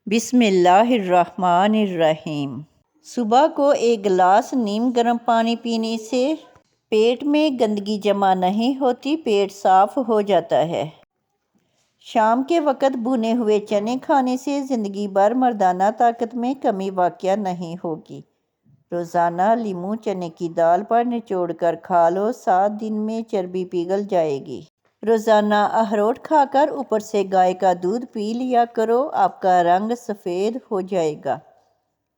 بسم اللہ الرحمن الرحیم۔ صبح کو ایک گلاس نیم گرم پانی پینے سے پیٹ میں گندگی جمع نہیں ہوتی، پیٹ صاف ہو جاتا ہے۔ شام کے وقت بھنے ہوئے چنے کھانے سے زندگی بھر مردانہ طاقت میں کمی واقع نہیں ہوگی۔ روزانہ لیموں چنے کی دال پر نچوڑ کر کھا لو، 7 دن میں چربی پگھل جائے گی۔ روزانہ اخروٹ کھا کر اوپر سے گائے کا دودھ پی لیا کرو، آپ کا رنگ سفید ہو جائے گا۔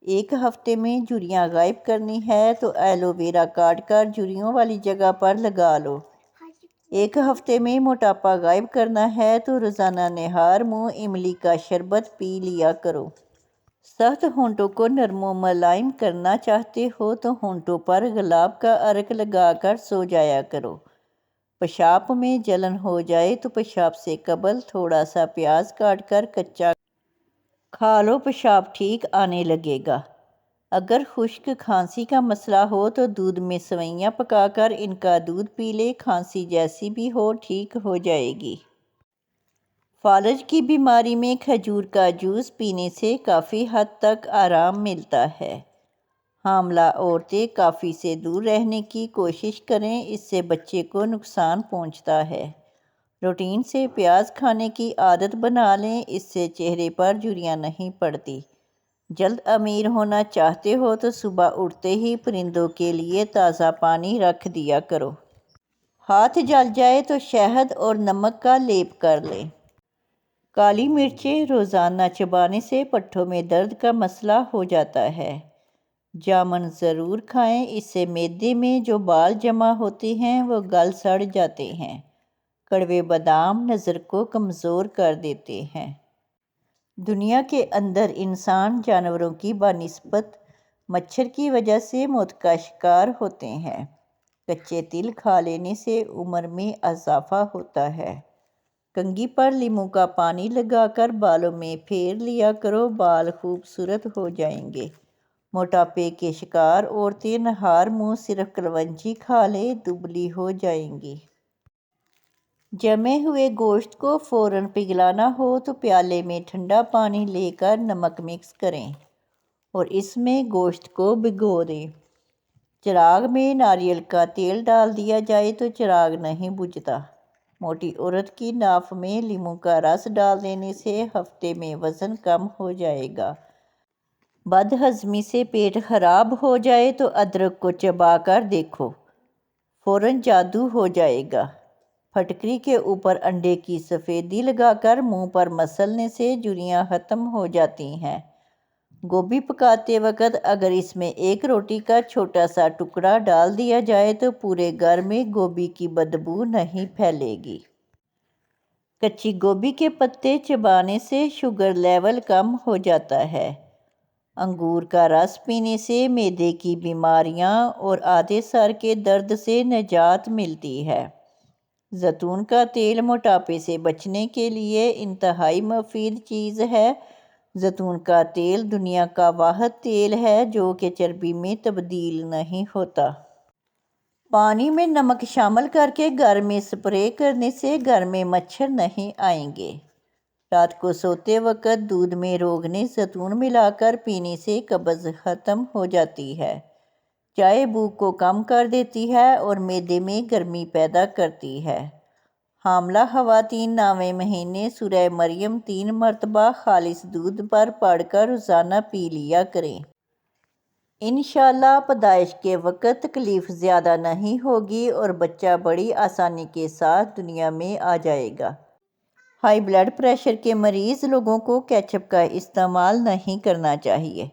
ایک ہفتے میں جھریاں غائب کرنی ہے تو ایلو ویرا کاٹ کر جھریوں والی جگہ پر لگا لو۔ ایک ہفتے میں موٹاپا غائب کرنا ہے تو روزانہ نہار منہ املی کا شربت پی لیا کرو۔ سخت ہونٹوں کو نرم و ملائم کرنا چاہتے ہو تو ہونٹوں پر گلاب کا عرق لگا کر سو جایا کرو۔ پیشاب میں جلن ہو جائے تو پیشاب سے قبل تھوڑا سا پیاز کاٹ کر کچا کھا لو، پیشاب ٹھیک آنے لگے گا۔ اگر خشک کھانسی کا مسئلہ ہو تو دودھ میں سوئیاں پکا کر ان کا دودھ پی لے، کھانسی جیسی بھی ہو ٹھیک ہو جائے گی۔ فالج کی بیماری میں کھجور کا جوس پینے سے کافی حد تک آرام ملتا ہے۔ حاملہ عورتیں کافی سے دور رہنے کی کوشش کریں، اس سے بچے کو نقصان پہنچتا ہے۔ روٹین سے پیاز کھانے کی عادت بنا لیں، اس سے چہرے پر جھریاں نہیں پڑتی۔ جلد امیر ہونا چاہتے ہو تو صبح اٹھتے ہی پرندوں کے لیے تازہ پانی رکھ دیا کرو۔ ہاتھ جل جائے تو شہد اور نمک کا لیپ کر لیں۔ کالی مرچیں روزانہ چبانے سے پٹھوں میں درد کا مسئلہ ہو جاتا ہے۔ جامن ضرور کھائیں، اس سے معدے میں جو بال جمع ہوتے ہیں وہ گل سڑ جاتے ہیں۔ کڑوے بادام نظر کو کمزور کر دیتے ہیں۔ دنیا کے اندر انسان جانوروں کی بنسبت مچھر کی وجہ سے موت کا شکار ہوتے ہیں۔ کچے تل کھا لینے سے عمر میں اضافہ ہوتا ہے۔ کنگھی پر لیموں کا پانی لگا کر بالوں میں پھیر لیا کرو، بال خوبصورت ہو جائیں گے۔ موٹاپے کے شکار عورتیں نہار منہ صرف کلونجی کھا لیں، دبلی ہو جائیں گی۔ جمے ہوئے گوشت کو فوراً پگھلانا ہو تو پیالے میں ٹھنڈا پانی لے کر نمک مکس کریں اور اس میں گوشت کو بھگو دیں۔ چراغ میں ناریل کا تیل ڈال دیا جائے تو چراغ نہیں بجھتا۔ موٹی عورت کی ناف میں لیموں کا رس ڈال دینے سے ہفتے میں وزن کم ہو جائے گا۔ بد ہضمی سے پیٹ خراب ہو جائے تو ادرک کو چبا کر دیکھو، فوراً جادو ہو جائے گا۔ پھٹکری کے اوپر انڈے کی سفیدی لگا کر منہ پر مسلنے سے جھریاں ختم ہو جاتی ہیں۔ گوبھی پکاتے وقت اگر اس میں ایک روٹی کا چھوٹا سا ٹکڑا ڈال دیا جائے تو پورے گھر میں گوبھی کی بدبو نہیں پھیلے گی۔ کچی گوبھی کے پتے چبانے سے شوگر لیول کم ہو جاتا ہے۔ انگور کا رس پینے سے معدے کی بیماریاں اور آدھے سر کے درد سے نجات ملتی ہے۔ زیتون کا تیل موٹاپے سے بچنے کے لیے انتہائی مفید چیز ہے۔ زیتون کا تیل دنیا کا واحد تیل ہے جو کہ چربی میں تبدیل نہیں ہوتا۔ پانی میں نمک شامل کر کے گھر میں سپرے کرنے سے گھر میں مچھر نہیں آئیں گے۔ رات کو سوتے وقت دودھ میں روغن زیتون ملا کر پینے سے قبض ختم ہو جاتی ہے۔ چائے بھوک کو کم کر دیتی ہے اور معدے میں گرمی پیدا کرتی ہے۔ حاملہ خواتین 9ویں مہینے سورہ مریم 3 مرتبہ خالص دودھ پر پڑھ کر روزانہ پی لیا کریں۔ انشاءاللہ پیدائش کے وقت تکلیف زیادہ نہیں ہوگی اور بچہ بڑی آسانی کے ساتھ دنیا میں آ جائے گا۔ ہائی بلڈ پریشر کے مریض لوگوں کو کیچپ کا استعمال نہیں کرنا چاہیے۔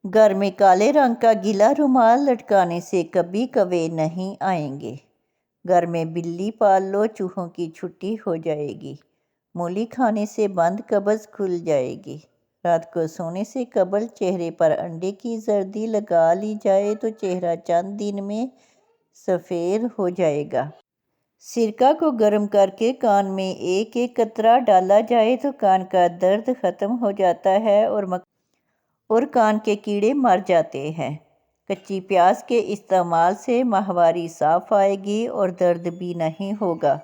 گھر میں کالے رنگ کا گیلا رومال لٹکانے سے کبھی کوے نہیں آئیں گے۔ گھر میں بلی پال لو، چوہوں کی چھٹی ہو جائے گی۔ مولی کھانے سے بند قبض کھل جائے گی۔ رات کو سونے سے قبل چہرے پر انڈے کی زردی لگا لی جائے تو چہرہ چند دن میں سفید ہو جائے گا۔ سرکہ کو گرم کر کے کان میں ایک ایک قطرہ ڈالا جائے تو کان کا درد ختم ہو جاتا ہے اور کان کے کیڑے مر جاتے ہیں۔ کچی پیاز کے استعمال سے ماہواری صاف آئے گی اور درد بھی نہیں ہوگا۔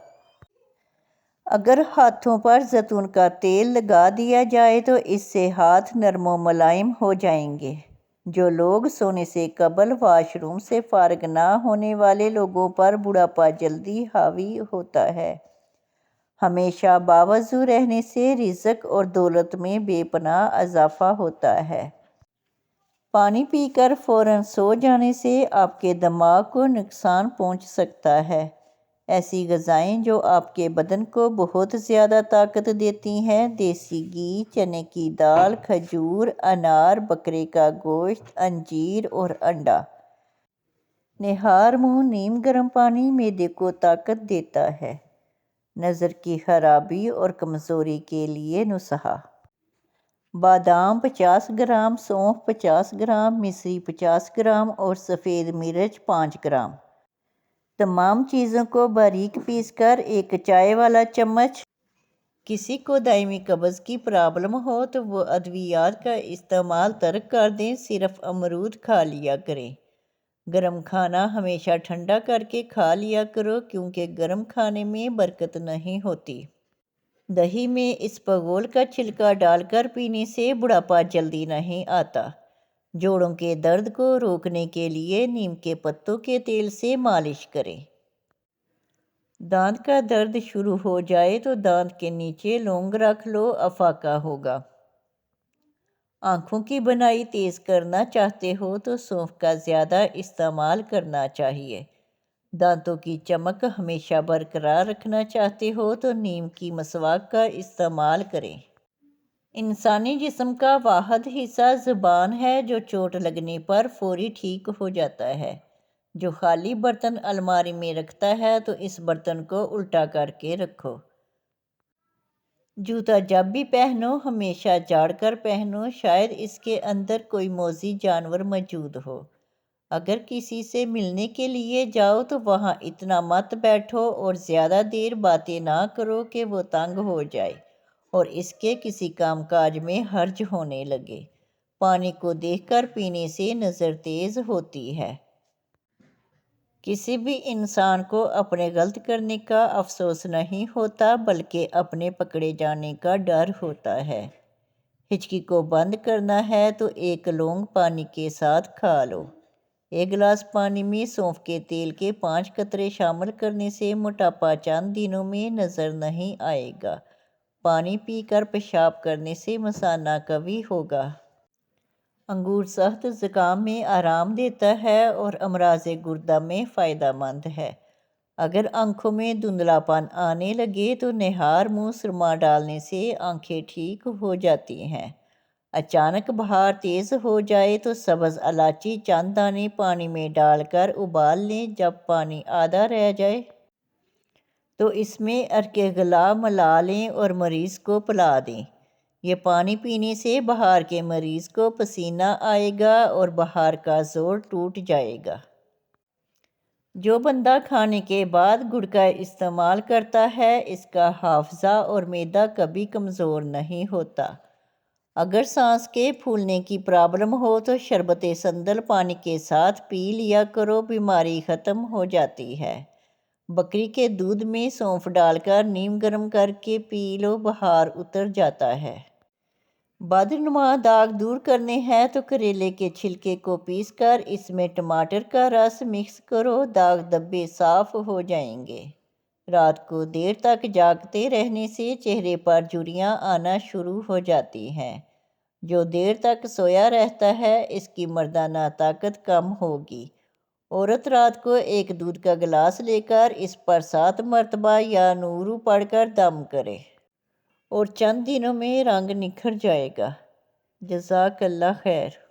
اگر ہاتھوں پر زیتون کا تیل لگا دیا جائے تو اس سے ہاتھ نرم و ملائم ہو جائیں گے۔ جو لوگ سونے سے قبل واش روم سے فارغ نہ ہونے والے لوگوں پر بڑھاپا جلدی حاوی ہوتا ہے۔ ہمیشہ باوضو رہنے سے رزق اور دولت میں بے پناہ اضافہ ہوتا ہے۔ پانی پی کر فوراً سو جانے سے آپ کے دماغ کو نقصان پہنچ سکتا ہے۔ ایسی غذائیں جو آپ کے بدن کو بہت زیادہ طاقت دیتی ہیں: دیسی گھی، چنے کی دال، کھجور، انار، بکرے کا گوشت، انجیر اور انڈا۔ نہار منہ نیم گرم پانی معدے کو طاقت دیتا ہے۔ نظر کی خرابی اور کمزوری کے لیے نسخہ: بادام 50 گرام، سونف 50 گرام، مصری 50 گرام اور سفید مرچ 5 گرام۔ تمام چیزوں کو باریک پیس کر ایک چائے والا چمچ۔ کسی کو دائمی قبض کی پرابلم ہو تو وہ ادویات کا استعمال ترک کر دیں، صرف امرود کھا لیا کریں۔ گرم کھانا ہمیشہ ٹھنڈا کر کے کھا لیا کرو کیونکہ گرم کھانے میں برکت نہیں ہوتی۔ دہی میں اسپغول کا چھلکا ڈال کر پینے سے بڑھاپا جلدی نہیں آتا۔ جوڑوں کے درد کو روکنے کے لیے نیم کے پتوں کے تیل سے مالش کریں۔ دانت کا درد شروع ہو جائے تو دانت کے نیچے لونگ رکھ لو، افاقہ ہوگا۔ آنکھوں کی بینائی تیز کرنا چاہتے ہو تو سونف کا زیادہ استعمال کرنا چاہیے۔ دانتوں کی چمک ہمیشہ برقرار رکھنا چاہتے ہو تو نیم کی مسواک کا استعمال کریں۔ انسانی جسم کا واحد حصہ زبان ہے جو چوٹ لگنے پر فوری ٹھیک ہو جاتا ہے۔ جو خالی برتن الماری میں رکھتا ہے تو اس برتن کو الٹا کر کے رکھو۔ جوتا جب بھی پہنو ہمیشہ جھاڑ کر پہنو، شاید اس کے اندر کوئی موذی جانور موجود ہو۔ اگر کسی سے ملنے کے لیے جاؤ تو وہاں اتنا مت بیٹھو اور زیادہ دیر باتیں نہ کرو کہ وہ تنگ ہو جائے اور اس کے کسی کام کاج میں حرج ہونے لگے۔ پانی کو دیکھ کر پینے سے نظر تیز ہوتی ہے۔ کسی بھی انسان کو اپنے غلط کرنے کا افسوس نہیں ہوتا بلکہ اپنے پکڑے جانے کا ڈر ہوتا ہے۔ ہچکی کو بند کرنا ہے تو ایک لونگ پانی کے ساتھ کھا لو۔ ایک گلاس پانی میں سونف کے تیل کے 5 قطرے شامل کرنے سے موٹاپا چند دنوں میں نظر نہیں آئے گا۔ پانی پی کر پیشاب کرنے سے مثانہ قوی ہوگا۔ انگور سخت زکام میں آرام دیتا ہے اور امراض گردہ میں فائدہ مند ہے۔ اگر آنکھوں میں دھندلا پن آنے لگے تو نہار منہ سرما ڈالنے سے آنکھیں ٹھیک ہو جاتی ہیں۔ اچانک بخار تیز ہو جائے تو سبز الائچی چند دانے پانی میں ڈال کر ابال لیں۔ جب پانی آدھا رہ جائے تو اس میں عرق گلا ملا لیں اور مریض کو پلا دیں۔ یہ پانی پینے سے بخار کے مریض کو پسینہ آئے گا اور بخار کا زور ٹوٹ جائے گا۔ جو بندہ کھانے کے بعد گڑ کا استعمال کرتا ہے اس کا حافظہ اور معدہ کبھی کمزور نہیں ہوتا۔ اگر سانس کے پھولنے کی پرابلم ہو تو شربت سندل پانی کے ساتھ پی لیا کرو، بیماری ختم ہو جاتی ہے۔ بکری کے دودھ میں سونف ڈال کر نیم گرم کر کے پی لو، بخار اتر جاتا ہے۔ بدنما داغ دور کرنے ہیں تو کریلے کے چھلکے کو پیس کر اس میں ٹماٹر کا رس مکس کرو، داغ دھبے صاف ہو جائیں گے۔ رات کو دیر تک جاگتے رہنے سے چہرے پر جھریاں آنا شروع ہو جاتی ہیں۔ جو دیر تک سویا رہتا ہے اس کی مردانہ طاقت کم ہوگی۔ عورت رات کو ایک دودھ کا گلاس لے کر اس پر 7 مرتبہ یا نورو پڑھ کر دم کرے اور چند دنوں میں رنگ نکھر جائے گا۔ جزاک اللہ خیر۔